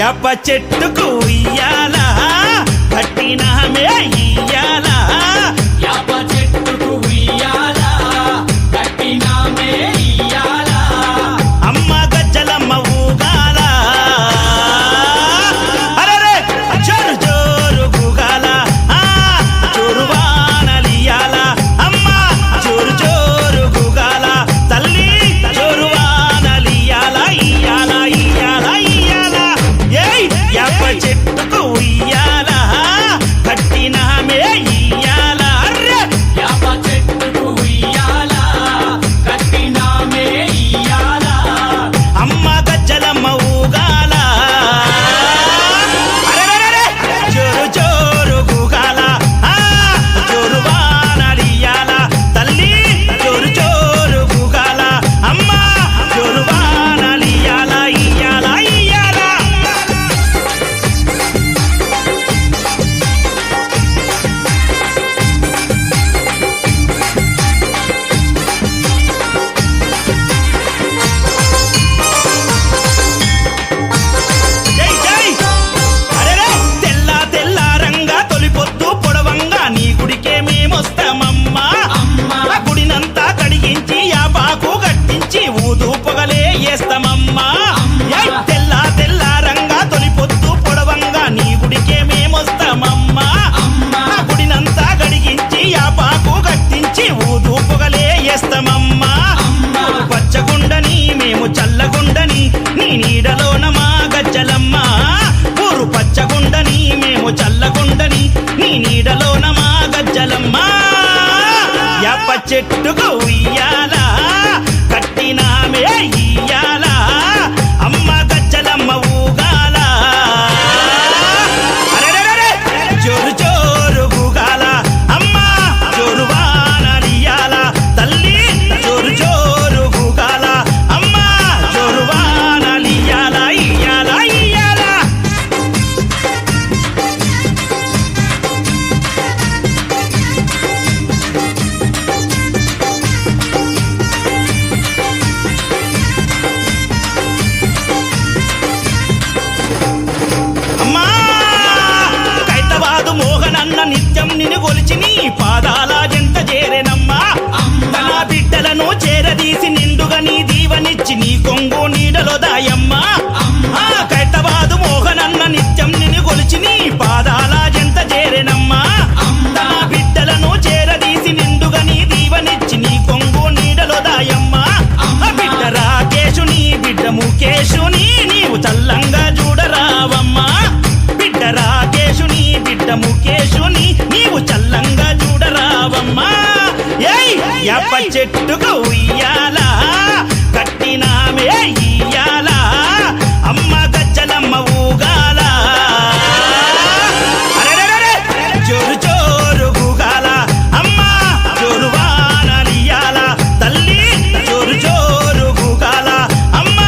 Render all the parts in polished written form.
యాప చెట్టుకు ఉయ్యాలా కట్టినామే ఇయ్యాలా యాప చెట్టుకు ఉయ్యాలా కట్టినామే ఇయ్యాలా అమ్మ గజ్జలమ్మ ఊగాల అరెరే జోరు జోరు గూగాల జోరు వానలియాల అమ్మ జోరు జోరు గూగాల తల్లి జోరు వానలియాల ఇయ్యాల ఇయ్యాల ఇయ్యాల ఏయ్ యాప చెట్టుకు ఉయ్యాల కట్టినామే ఇయ్యాల అర్రె యాప చెట్టుకు ఉయ్యాలా కట్టినామే ఇయ్యాలా అమ్మ గజ్జలమ్మ ఊగాల అరెరెరెరె జోరు జోరు గూగాల జోరు వానలియాల తల్లి జోరు జోరు గూగాల అమ్మ జోరు వానలియాల ఇయ్యాల ఇయ్యాల జై జై అరెరే తెల్ల తెల్లారంగా తొలిపొద్దు పొడవంగా నీ గుడికే మేమొస్తామమ్మా అమ్మా ఆ గుడినంతా కడిగించి యాపాకు గట్టించి ఊదు పొగలే వేస్తామమ్మా ఏయ్ తెల్ల తెల్లారంగా తొలిపొద్దు పొడవంగా నీ గుడికే మేమొస్తామమ్మా అమ్మా ఆ గుడినంతా కడిగించి యాపాకు గట్టించి ఊదు పొగలే వేస్తామమ్మా అమ్మా పచ్చగుండని మేము చల్లగుండని నీ నీడలోన మా గజ్జలమ్మ ఊరు పచ్చగుండని మేము చల్లగుండని నీ నీడలోన మా గజ్జలమ్మ యాప చెట్టుకు ఉయ్యాల కట్టినామే ఇయ్యాల అమ్మ గజ్జలమ్మ ఊగాల అరెరెరెరె జోరు జోరు గూగాల అమ్మ జోరు వానలియాల తల్లి జోరు జోరు గూగాల అమ్మ జోరు వానలియాల ఇయ్యాల ఇయ్యాల అమ్మా కైతవాదు మోహనన్న నిత్యం నిన్ను గొలిచి నీ పాదాల జంట చేరెనమ్మా అమ్మా నా బిడ్డలను చేరదీసి నిండుగా నీ దీవనిచ్చి నీ కొంగు నీడలో దాయమ్మా అమ్మా కైతవాదు మోహనన్న నిత్యం నిన్ను గొలిచి నీ పాదాల జంట చేరెనమ్మా అమ్మా నా బిడ్డలను చేరదీసి నిండుగా నీ దీవనిచ్చి నీ కొంగు నీడలో దాయమ్మా బిడ్డ రాకేశుని బిడ్డ ముఖేశుని నీవు చల్లంగా చూడరావమ్మా బిడ్డ రాకేశుని బిడ్డ ముఖేశుని నీవు చల్లంగా చూడరావమ్మా ఏయ్ యాప చెట్టుకు ఉయ్యాల కట్టినామే ఇయ్యాల అమ్మ గజ్జలమ్మ ఊగాల అరెరెరెరె జోరు జోరు గూగాల అమ్మ జోరు వానలియాల తల్లి జోరు జోరు గూగాల అమ్మ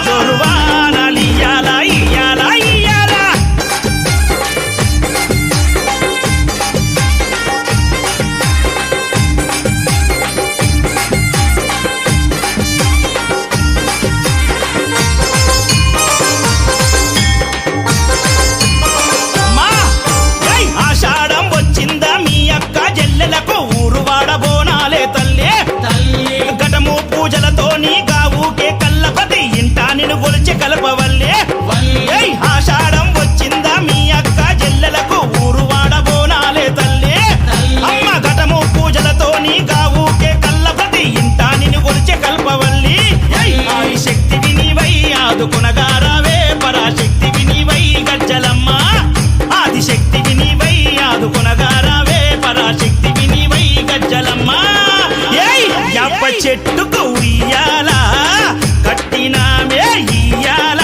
జోరు వానలియాల ఇయ్యాల ఇయ్యాల అమ్మా ఏయ్ ఆషాఢం వచ్చిందా మీ అక్క జల్లెలకు ఊరు వాడబోనాలే తల్లి తల్లి ఘటము పూజలతోని గావుకే కల్లపతి ఇంటా నిన్ను గొలిచి కలపవల్లే వల్లి ఏయ్ ఆషాఢం వచ్చిందా మీ అక్క జల్లెలకు ఊరు వాడబోనాలే తల్లి తల్లి అమ్మ ఘటము పూజలతోని గావుకే కల్లపతి ఇంటా నిన్ను గొలిచి కల్పవల్లి ఆది శక్తి వినివై ఆదుకునగారావే పరాశక్తి వినివై గజ్జలమ్మ ఆది శక్తి వినివై ఆదుకునగారావే పరాశక్తి వినివై గజ్జలమ్మ ఏయ్ యాప చెట్టుకు ఉయ్యాల కట్టినామే ఇయ్యాల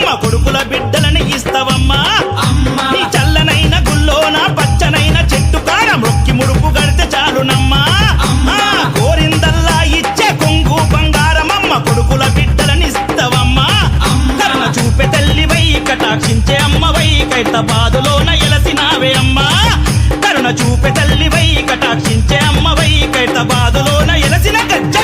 అమ్మ కొడుకుల బిడ్డలని ఇస్తవమ్మా అమ్మ నీ చల్లనైన గుల్లోన పచ్చనైన చెట్టు కాడ మొక్కి ముడుపు గడితే చాలునమ్మా అమ్మా. కోరిందల్లా ఇచ్చే కొంగు బంగారమమ్మ కొడుకుల బిడ్డలని ఇస్తవమ్మా అమ్మా. కరుణ చూపే తల్లివై కటాక్షించే అమ్మవై కైతబాదులోన ఎలసినావే అమ్మా కరుణ చూపే తల్లివై కటాక్షించే అమ్మవై కైతబాదులోన ఎలసిన గజ్జ